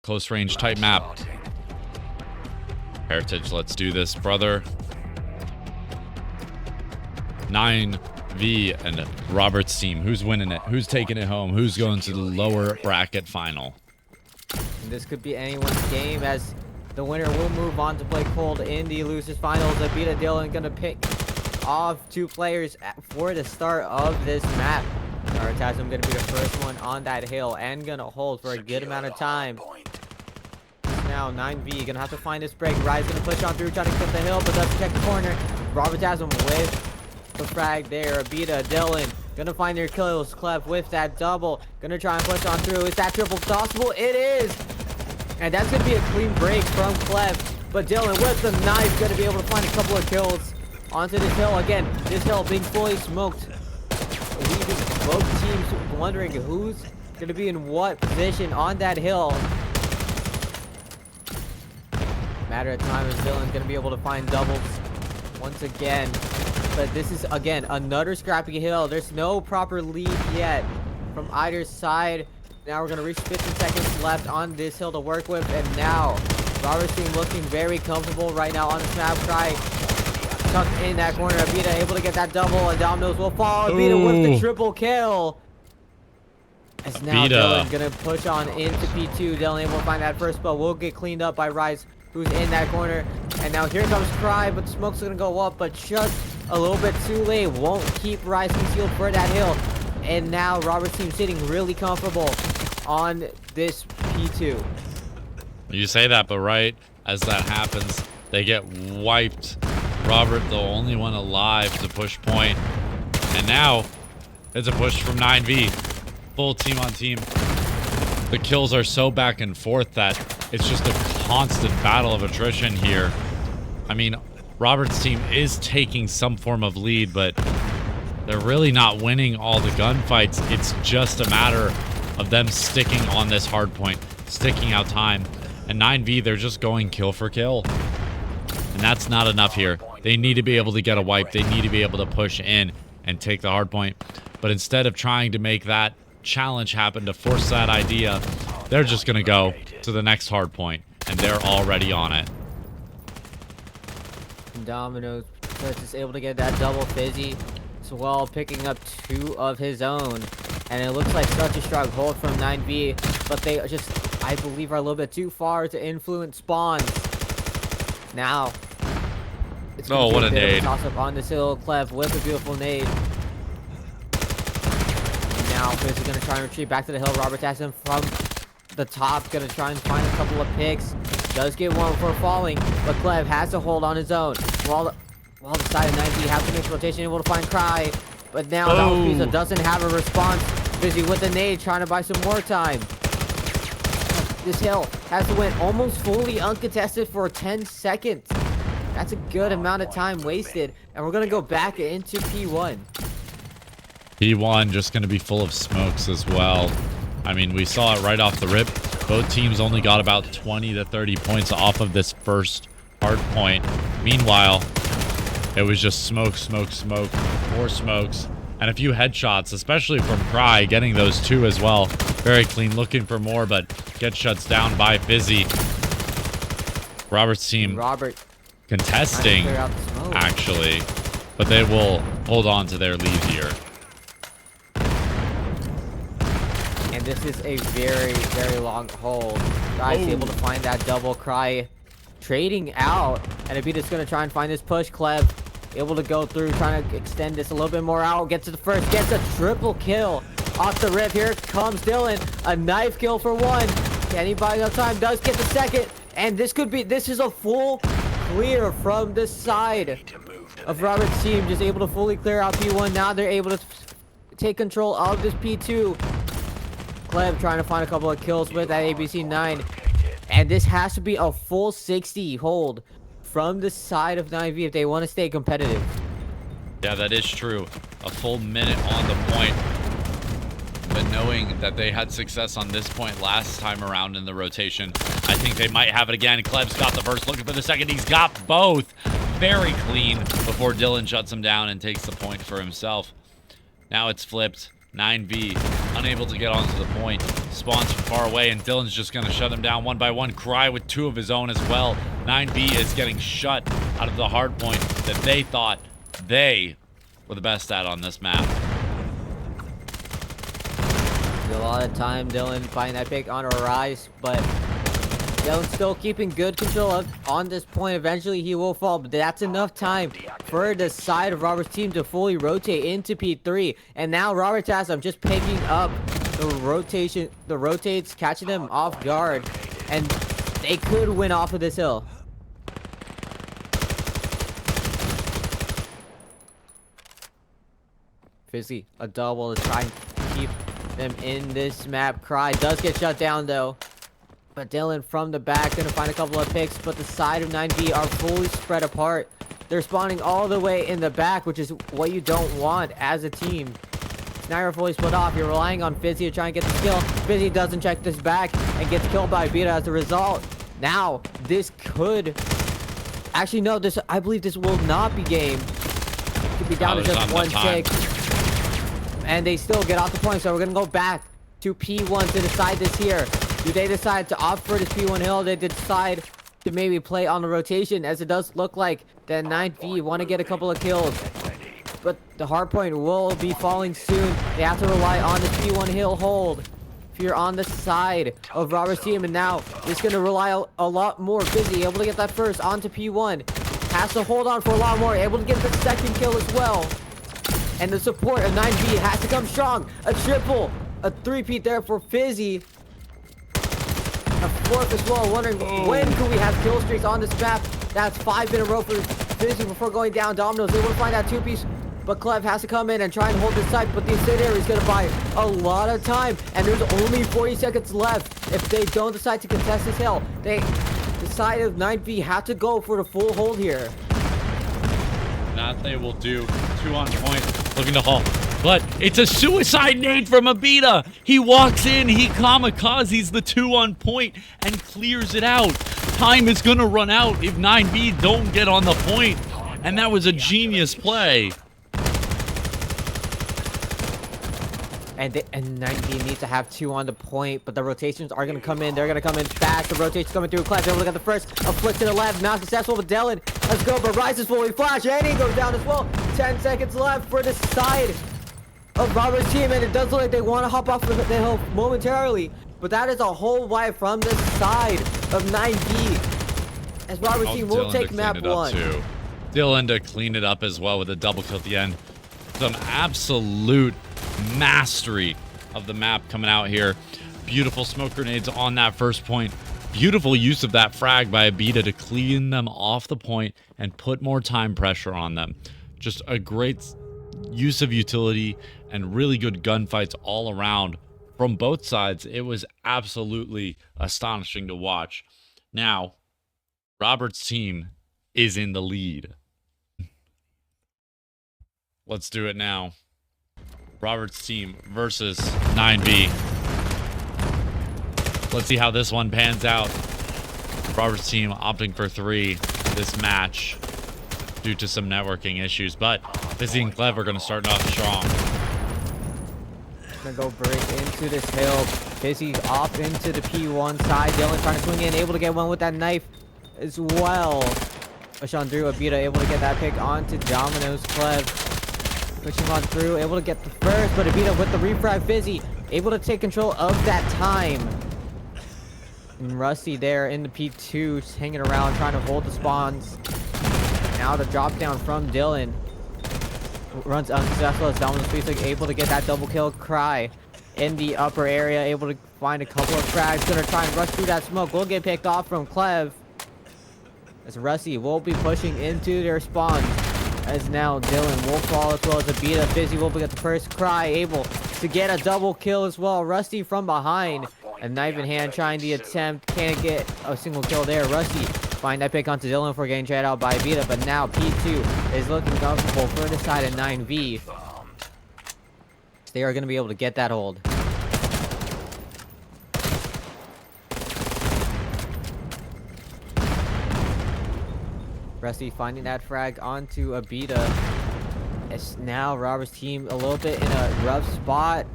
close range type map. Heritage, let's do this, brother. 9v and Robert's team. Who's winning it? Who's taking it home? Who's going to the lower bracket final? And this could be anyone's game, as the winner will move on to play cold in the losers finals. Abita Dylan gonna pick off 2 players for the start of this map. Narutasm gonna be the first one on that hill and gonna hold for a good amount of time. Now 9v gonna have to find this break. Rise gonna push on through, trying to get the hill, but doesn't check the corner. Robertasm with the frag there. Abita Dylan gonna find their kills. Clef with that double, gonna try and push on through. Is that triple possible? It is, and that's gonna be a clean break from Clef. But Dylan with the knife gonna be able to find a couple of kills onto this hill. Again, this hill being fully smoked, leaving both teams wondering who's gonna be in what position on that hill. Matter of time, is Dylan gonna be able to find doubles once again. But this is, again, another scrappy hill. There's no proper lead yet from either side. Now we're going to reach 15 seconds left on this hill to work with. And now, Robert's team looking very comfortable right now on the map. Try tucked in that corner. Abita able to get that double, and Dominoes will fall. Abita with the triple kill. As now Dylan going to push on into P2. Dylan able to find that first, but will get cleaned up by Rise, who's in that corner. And now here comes Cry, but the smoke's going to go up, but just a little bit too late. Won't keep Rise concealed for that hill. And now Robert's team sitting really comfortable on this P2. You say that, but right as that happens, they get wiped. Robert, the only one alive to push point. And now it's a push from 9v. Full team on team. The kills are so back and forth that it's just a constant battle of attrition here. I mean, Robert's team is taking some form of lead, but they're really not winning all the gunfights. It's just a matter of them sticking on this hard point, sticking out time. And 9v, they're just going kill for kill. And that's not enough here. They need to be able to get a wipe. They need to be able to push in and take the hard point. But instead of trying to make that challenge happen, to force that idea, they're just going to go to the next hard point. And they're already on it. Dominoes is able to get that double fizzy as well, picking up 2 of his own. And it looks like such a strong hold from 9v, but they just, I believe, are a little bit too far to influence spawns. Now, it's what a nade. Toss up on this hill. Clef with a beautiful nade. And now Fizz is going to try and retreat back to the hill. Robertasm from the top, going to try and find a couple of picks. Does get one before falling, but Clef has to hold on his own. While the side of 9v has to make rotation, able to find Cry. But now Pizza doesn't have a response. Busy with the nade, trying to buy some more time. This hill has to win almost fully uncontested for 10 seconds. That's a good amount of time wasted. And we're going to go back into P1. P1 just going to be full of smokes as well. I mean, we saw it right off the rip. Both teams only got about 20 to 30 points off of this first hard point. Meanwhile, it was just smoke, smoke, smoke, more smokes, and a few headshots, especially from Cry, getting those 2 as well. Very clean, looking for more, but gets shuts down by Fizzy. Robert's team contesting, actually, but they will hold on to their lead here. And this is a very, very long hold. Cry's able to find that double. Cry trading out, and Abita's going to try and find this push. Clef able to go through, trying to extend this a little bit more out. Gets to the first, gets a triple kill off the rip. Here comes Dylan, a knife kill for 1. Can he buy enough time? Does get the second, and this is a full clear from the side of Robert's team. Just able to fully clear out P1. Now they're able to take control of this P2. Clef trying to find a couple of kills with that ABC 9. And this has to be a full 60 hold from the side of 9v if they want to stay competitive. Yeah, that is true. A full minute on the point. But knowing that they had success on this point last time around in the rotation, I think they might have it again. Clev's got the first, looking for the second. He's got both. Very clean before Dylan shuts him down and takes the point for himself. Now it's flipped. 9V unable to get onto the point. Spawns from far away, and Dylan's just going to shut him down one by one. Cry with 2 of his own as well. 9V is getting shut out of the hard point that they thought they were the best at on this map. A lot of time, Dylan finding that pick on a rise, but Dylan's still keeping good control on this point. Eventually, he will fall, but that's enough time for the side of Robert's team to fully rotate into P3. And now Robert's has them just picking up the rotation, the rotates, catching them off guard, and they could win off of this hill. Fizzy, a double to try and keep them in this map. Cry does get shut down though. But Dylan from the back gonna find a couple of picks, but the side of 9V are fully spread apart. They're spawning all the way in the back, which is what you don't want as a team. Sniper fully split off. You're relying on Fizzy to try and get the kill. Fizzy doesn't check this back and gets killed by Beta as a result. Now, this could... Actually, no, this, I believe this will not be game. Could be down to just 1 tick. And they still get off the point, so we're gonna go back to P1 to decide this here. Do they decide to opt for this P1 hill? They decide to maybe play on the rotation, as it does look like that 9V want to get a couple of kills. But the hardpoint will be falling soon. They have to rely on the P1 hill hold. If you're on the side of Robert's team, and now it's going to rely a lot more. Busy, able to get that first onto P1. Has to hold on for a lot more. Able to get the second kill as well. And the support of 9V has to come strong. A triple. A 3-peat there for Fizzy. A 4th as well. Wondering when can we have kill streaks on this map. That's 5 in a row for Fizzy before going down. Dominoes, they will find that 2-piece. But Clev has to come in and try and hold this site. But the incendiary is going to buy a lot of time. And there's only 40 seconds left. If they don't decide to contest this hill, the side of 9V have to go for the full hold here. That they will do. 2 on point. Looking to haul. But it's a suicide nade from Abita. He walks in, he kamikazes the 2 on point and clears it out. Time is going to run out if 9V don't get on the point. And that was a genius play. And 9V needs to have 2 on the point, but the rotations are going to come in. They're going to come in fast. The rotation's coming through. Clev able to get the first. A flick to the left. Not successful, but Dylan, let's go. But rises fully flash, and he goes down as well. 10 seconds left for the side of Robert's team, and it does look like they want to hop off the hill momentarily. But that is a whole wipe from the side of 9V. As Robert's team will take map 1. Too. Dylan to clean it up as well with a double kill at the end. Some absolute mastery of the map coming out here. Beautiful smoke grenades on that first point. Beautiful use of that frag by Abita to clean them off the point and put more time pressure on them. Just a great use of utility and really good gunfights all around from both sides. It was absolutely astonishing to watch. Now, Robert's team is in the lead. Let's do it now. Robert's team versus 9V. Let's see how this one pans out. Robert's team opting for 3 this match due to some networking issues, but Fizzy and Clev are going to start off strong. Gonna go break into this hill. Fizzy off into the P1 side. Dylan trying to swing in, able to get one with that knife as well. Ashandru Abita able to get that pick onto Domino's. Clev pushing on through, able to get the first, but Abita with the refrag. Fizzy able to take control of that time. And Rusty there in the P2, just hanging around, trying to hold the spawns. Now the drop down from Dylan. Runs unsuccessful as Domino's able to get that double kill. Cry in the upper area, able to find a couple of frags. Gonna try and rush through that smoke. Will get picked off from Clev. As Rusty will be pushing into their spawns. As now Dylan will fall as well as Abita. Fizzy will get the first. Cry able to get a double kill as well. Rusty from behind. A knife in hand trying to attempt. Can't get a single kill there. Rusty find that pick onto Dylan for getting tried out by Abita. But now P2 is looking comfortable for the side of 9V. They are going to be able to get that hold. Rusty finding that frag onto Abita. It's now Robert's team a little bit in a rough spot.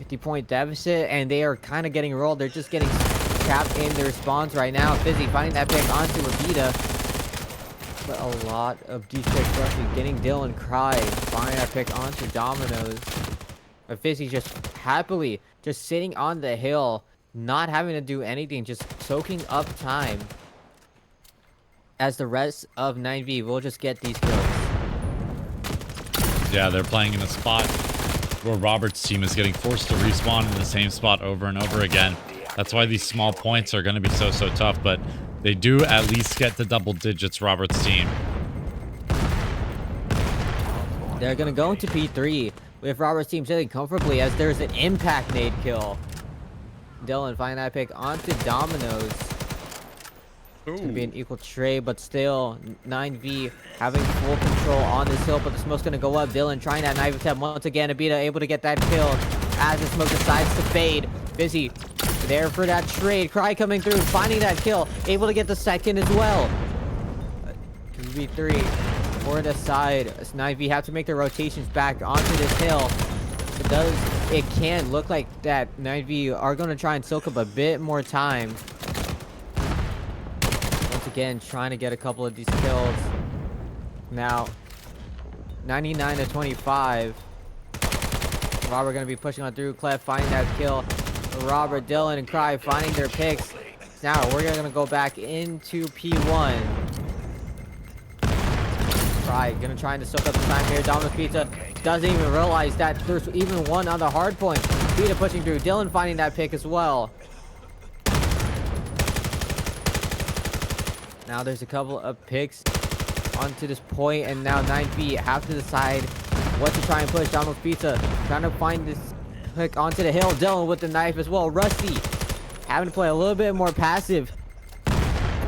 50-point deficit, and they are kind of getting rolled. They're just getting trapped in their spawns right now. Fizzy finding that pick onto Abita. But a lot of D6 rushing, getting Dylan Cry, finding that pick onto Dominoes. But Fizzy just happily just sitting on the hill, not having to do anything, just soaking up time. As the rest of 9V will just get these kills. Yeah, they're playing in a spot where Robert's team is getting forced to respawn in the same spot over and over again. That's why these small points are going to be so tough, but they do at least get to double digits, Robert's team. They're going to go into P3 with Robert's team sitting comfortably as there's an impact nade kill. Dylan finding that pick onto Dominoes. It's going to be an equal trade, but still 9V having full control on this hill, but the smoke's going to go up. Dylan trying that knife attempt once again. Abita able to get that kill as the smoke decides to fade. Busy there for that trade. Cry coming through, finding that kill. Able to get the second as well. 2v3 for the side. 9V have to make their rotations back onto this hill. It can look like that 9V are going to try and soak up a bit more time. Again, trying to get a couple of these kills. Now, 99 to 25. Robert gonna be pushing on through. Clef finding that kill. Robert, Dylan, and Cry finding their picks. Now we're gonna go back into P1. Cry gonna try to soak up the time here. Domino's Pizza doesn't even realize that there's even one on the hard point. Pizza pushing through. Dylan finding that pick as well. Now there's a couple of picks onto this point, and now 9V have to decide what to try and push. Domino's Pizza trying to find this pick onto the hill. Dylan with the knife as well. Rusty having to play a little bit more passive.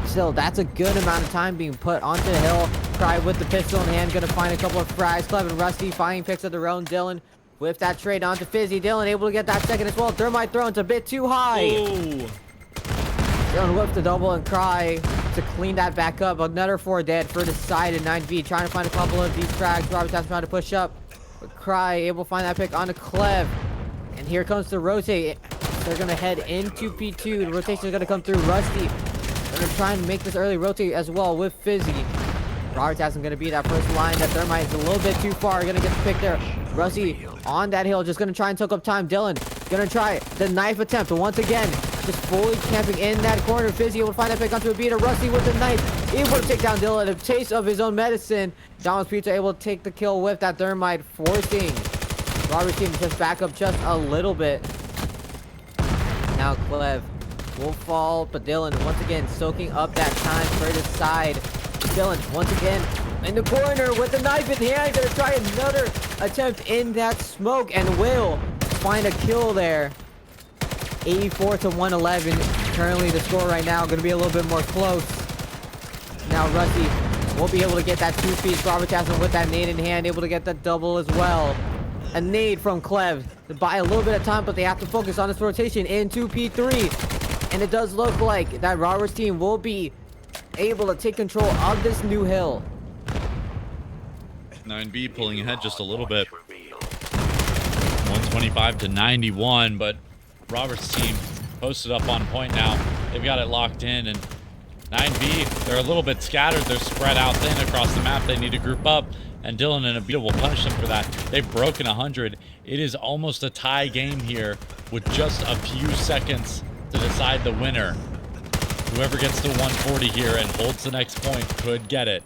Still, that's a good amount of time being put onto the hill. Cry with the pistol in hand, gonna find a couple of frags. Clef and Rusty finding picks of their own. Dylan with that trade onto Fizzy. Dylan able to get that second as well. Thermite thrown's a bit too high. Ooh. Dylan whips the double and Cry to clean that back up. Another 4 dead for the side of 9V. Trying to find a couple of these frags. Robert's trying to push up. But Cry able to find that pick on the Clev. And here comes the rotate. They're going to head into P2. The rotation is going to come through. Rusty going to try and make this early rotate as well with Fizzy. Robert's going to be that first line. That Thermite is a little bit too far. Going to get the pick there. Rusty on that hill. Just going to try and soak up time. Dylan going to try the knife attempt once again. Just fully camping in that corner. Fizzy able to find that pick onto Abita. Rusty with the knife. Able to take down Dylan. A taste of his own medicine. Domino's Pizza able to take the kill with that Thermite, forcing Robert's team to just back up just a little bit. Now Clev will fall, but Dylan once again soaking up that time for the side. Dylan once again in the corner with the knife in hand. Gonna try another attempt in that smoke and will find a kill there. 84 to 111. Currently the score right now going to be a little bit more close. Now Rusty won't be able to get that 2-piece. Robert Tasman with that nade in hand, able to get that double as well. A nade from Clev to buy a little bit of time, but they have to focus on this rotation into P3. And it does look like that Robert's team will be able to take control of this new hill. 9B pulling ahead just a little bit. 125 to 91, but Robert's team posted up on point now. They've got it locked in, and 9B, they're a little bit scattered. They're spread out thin across the map. They need to group up, and Dylan and Abita will punish them for that. They've broken 100. It is almost a tie game here with just a few seconds to decide the winner. Whoever gets to 140 here and holds the next point could get it.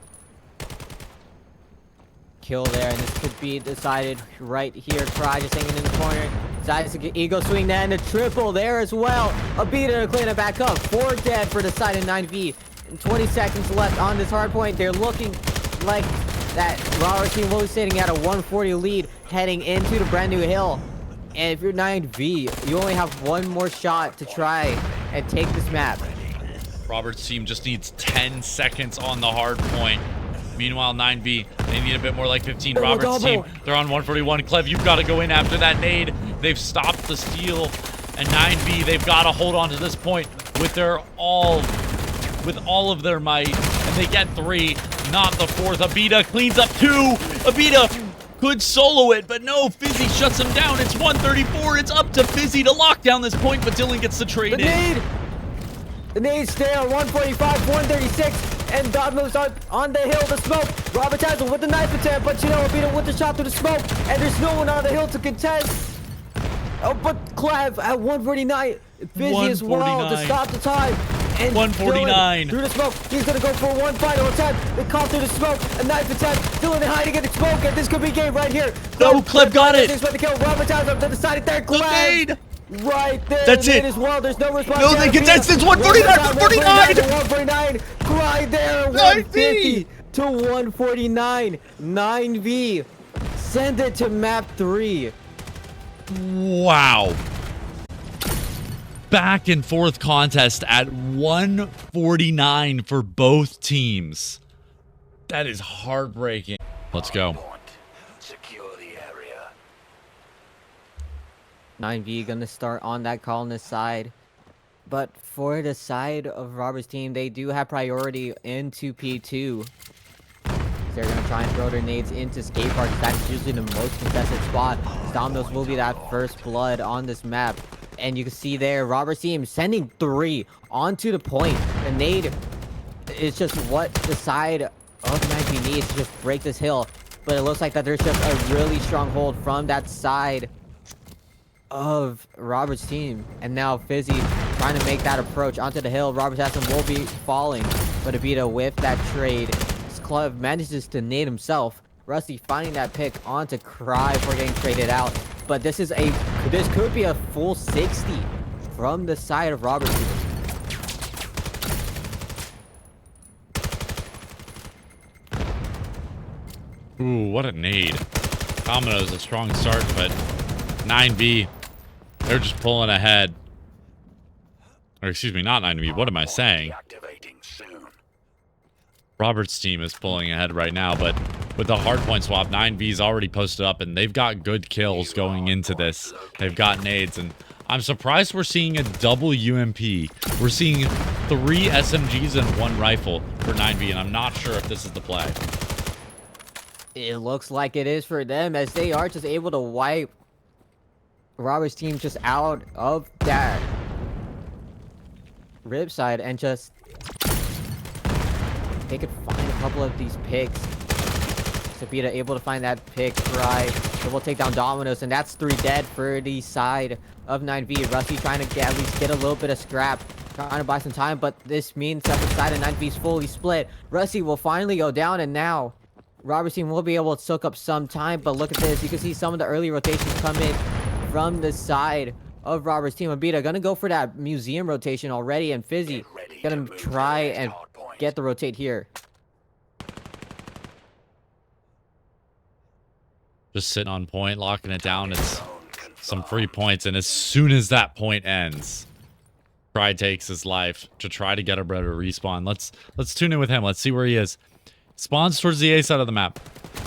Kill there, and this could be decided right here. Cry just hanging in the corner. Decides to get ego swing that, and a triple there as well. Abita to clean it back up. 4 dead for the side of 9V. And 20 seconds left on this hard point. They're looking like that Robert's team will be sitting at a 140 lead heading into the brand new hill. And if you're 9V, you only have one more shot to try and take this map. Robert's team just needs 10 seconds on the hard point. Meanwhile, 9B, they need a bit more, like 15. Robert's team, they're on 141. Clev, you've got to go in after that nade. They've stopped the steal. And 9B, they've got to hold on to this point with all of their might. And they get 3, not the 4th. Abita cleans up 2. Abita Could solo it, but no, Fizzy shuts him down. It's 134. It's up to Fizzy to lock down this point, but Dylan gets the trade in. The nade stay on 145, 136, and Domino's on the hill, the smoke. Robert has him with the knife attempt, but you know, beat him with the shot through the smoke, and there's no one on the hill to contest. Oh, but Clav at 149, Fizzy as well to stop the time. And 149 through the smoke. He's gonna go for one final attempt. They call through the smoke. A knife attempt. Dylan hiding in the smoke, and this could be game right here. No, Cleb got it. The kill. Robert has up to the side of third. Clav. Right there. That's it. As well. There's no response. No, they contest. It's 149 for 49. 149. Right there. 150 to 149. 9v. Send it to map 3. Wow. Back and forth contest at 149 for both teams. That is heartbreaking. Let's go. Secure the area. 9v gonna start on that colonist side. But for the side of Robert's team, they do have priority into P2. They're gonna try and throw their nades into skate parks. That's usually the most contested spot. Domino's will be that first blood on this map. And you can see there, Robert's team sending 3 onto the point. The nade is just what the side of 9v needs to just break this hill. But it looks like that there's just a really strong hold from that side of Robert's team. And now Fizzy trying to make that approach onto the hill. Robert Hassan will be falling. But Abita with that trade. Club manages to nade himself. Rusty finding that pick onto Cry before getting traded out. But this could be a full 60 from the side of Robert's team. Ooh, what a nade. Domino's a strong start, but 9v, they're just pulling ahead. Or excuse me, not 9v. What am I saying? Robert's team is pulling ahead right now, but with the hardpoint swap, 9v's already posted up, and they've got good kills going into this. They've got nades, and I'm surprised we're seeing a double UMP. We're seeing 3 SMGs and 1 rifle for 9v, and I'm not sure if this is the play. It looks like it is for them, as they are just able to wipe Robert's team just out of that rib side and just they could find a couple of these picks. Sabita able to find that pick right. So we'll take down Domino's, and that's 3 dead for the side of 9v. Rusty trying to at least get a little bit of scrap, trying to buy some time, but this means that the side of 9v is fully split. Rusty will finally go down, and now Robert's team will be able to soak up some time. But look at this, you can see some of the early rotations come in from the side of Robert's team. Abita gonna go for that museum rotation already, and Fizzy gonna try and get the rotate here. Just sitting on point, locking it down. It's some free points, and as soon as that point ends, Cry takes his life to try to get a better respawn. Let's tune in with him. Let's see where he is. Spawns towards the A side of the map,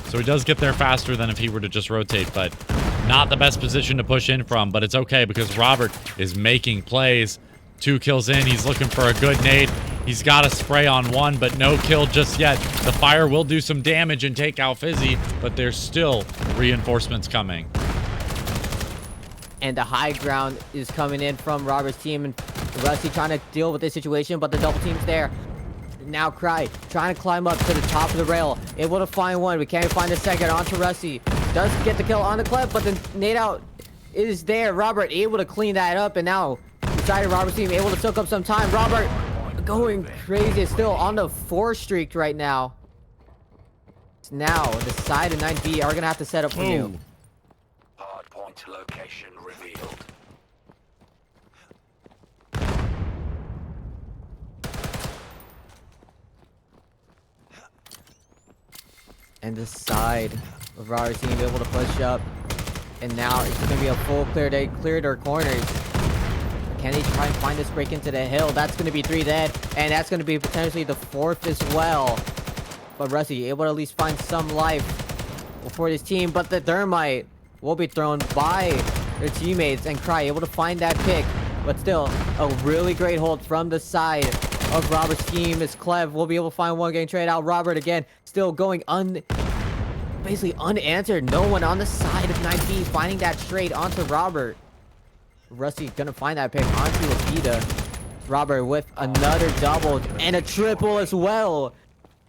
so he does get there faster than if he were to just rotate, but not the best position to push in from. But it's okay because Robert is making plays. 2 kills in, he's looking for a good nade. He's got a spray on 1, but no kill just yet. The fire will do some damage and take out Fizzy, but there's still reinforcements coming. And the high ground is coming in from Robert's team, and Rusty trying to deal with this situation, but the double team's there. Now Cry trying to climb up to the top of the rail, able to find 1. We can't find a second onto Rusty. Does get the kill on the clip, but the nade out is there. Robert able to clean that up, and now the side of Robert's team able to soak up some time. Robert going crazy, still on the 4 streak right now. Now the side of 9v are gonna have to set up for new. Hardpoint location revealed. And the side of Robert's team able to push up, and now it's gonna be a full clear. They cleared their corners. Can they try and find this break into the hill? That's going to be 3 dead, and that's going to be potentially the 4th as well. But Rusty able to at least find some life for his team, but the thermite will be thrown by their teammates, and Cry able to find that pick. But still, a really great hold from the side of Robert's team as Clev will be able to find 1 getting traded out. Robert again, still going basically unanswered. No one on the side of 9B finding that trade onto Robert. Rusty gonna find that pick onto Lapita. Robert with another double and a triple as well.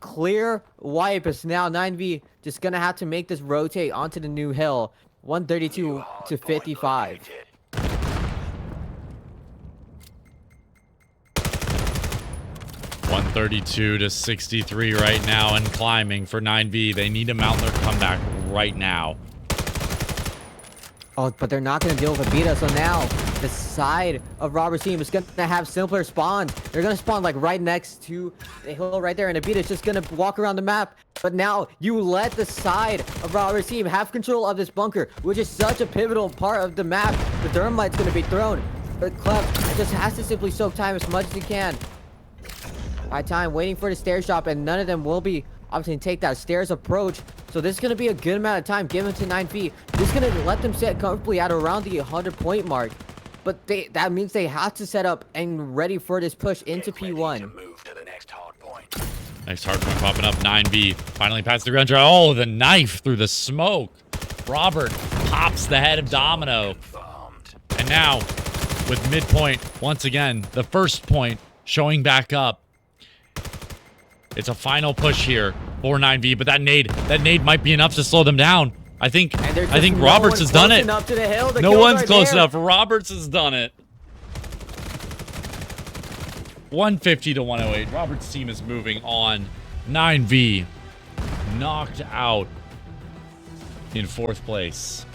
Clear wipe is now 9V just gonna have to make this rotate onto the new hill. 132 to 55. Located. 132 to 63 right now and climbing for 9V. They need to mount their comeback right now. Oh, but they're not going to deal with Abita, so now the side of Robert's team is going to have simpler spawns. They're going to spawn like right next to the hill right there, and Abita's just going to walk around the map. But now you let the side of Robert's team have control of this bunker, which is such a pivotal part of the map. The thermite's going to be thrown, but Clef just has to simply soak time as much as he can. By time waiting for the stairs drop, and none of them will be obviously take that stairs approach. So this is going to be a good amount of time given to 9V. This is going to let them sit comfortably at around the 100-point mark. But that means they have to set up and ready for this push into Get ready P1. to move to the next hard point. Next hardpoint popping up. 9V finally past the ground. Oh, the knife through the smoke. Robert pops the head of Domino. Confirmed. And now with midpoint once again, the first point showing back up. It's a final push here for 9V, but that nade might be enough to slow them down. I think Roberts has done it. No one's close enough. Roberts has done it. 150 to 108. Roberts' team is moving on. 9V knocked out in 4th place.